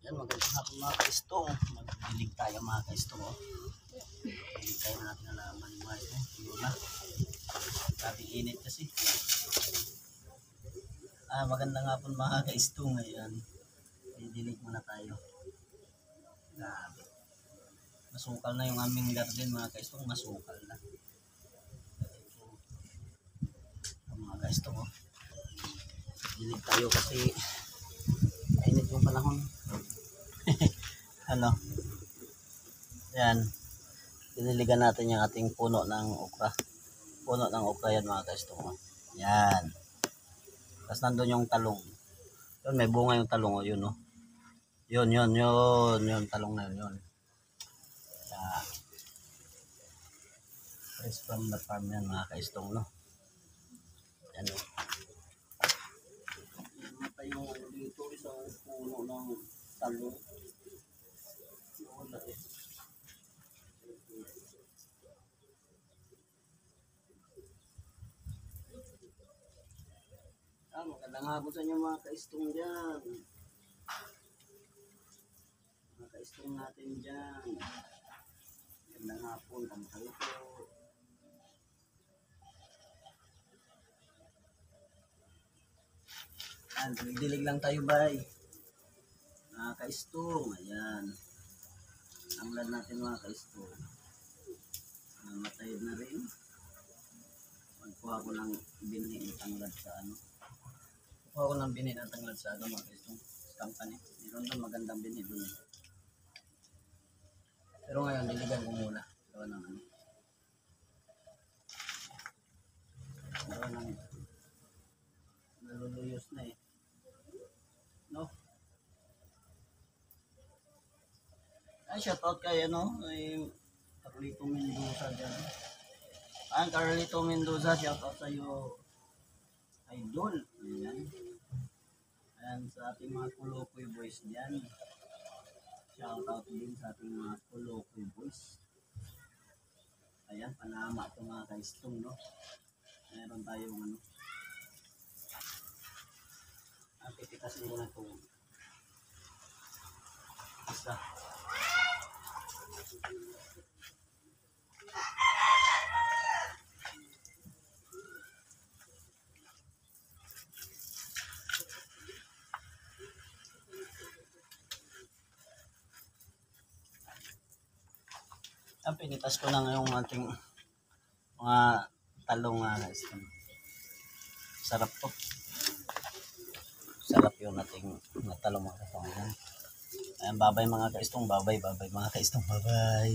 Yan, magandang hapon mga kaistong. Magdilig tayo mga kaistong. Oh. Dilig tayo natin nalaman mga kaistong. Yun na. Sabi init kasi. Magandang hapon mga kaistong. Ayan. Dilig muna tayo. Grabe. Masukal na yung aming garden mga kaistong. Masukal na. Mga kaistong. Oh. Dilig tayo kasi init yung panahon. Ano? Yan. Diniligan natin yung ating puno ng okra. Puno ng okra yan mga kaistong. Yan. Tapos nandun yung talong. Yun, may bunga yung talong. Yun, oh. Yun. Yung talong na yun. Yan. Fresh from the farm yan mga kaistong, no? Yan, oh. Yung dito isang puno ng talong. Wala eh. Magandang hapon sa inyo mga kaistong dyan. Mga kaistong natin dyan. Magandang hapon. Kamusta po? Ayan, dilig lang tayo bay. Mga kaistong. Ayan. Amlan natin mga kaistong. Namatay na rin. Magkuha ko ng binhi ng tanglad sa ano. Kuha ko ng binhi ng tanglad sa ano mga kaistong. Company. Meron doon magandang binhi doon. Pero ngayon, diligan ko muna. Gawa ng ano. Gawa ng naluluyos na eh. No? Ay, shoutout kay ano, ay Carlito Mendoza dyan. Ang Carlito Mendoza, shoutout sa iyo, idol. Ayan. Ayan, sa ating mga Kulokoy boys dyan. Shoutout din sa ating mga Kulokoy boys. Ayan, panama ito mga kaistong, no? Meron tayong ano. Pipitasin ko na ito. Isa. Pinitas ko na yung ating mga talong guys. Sarap to. Sarap yung ating talong mga kaistong. Ayan, babay mga kaistong, babay mga kaistong, babay.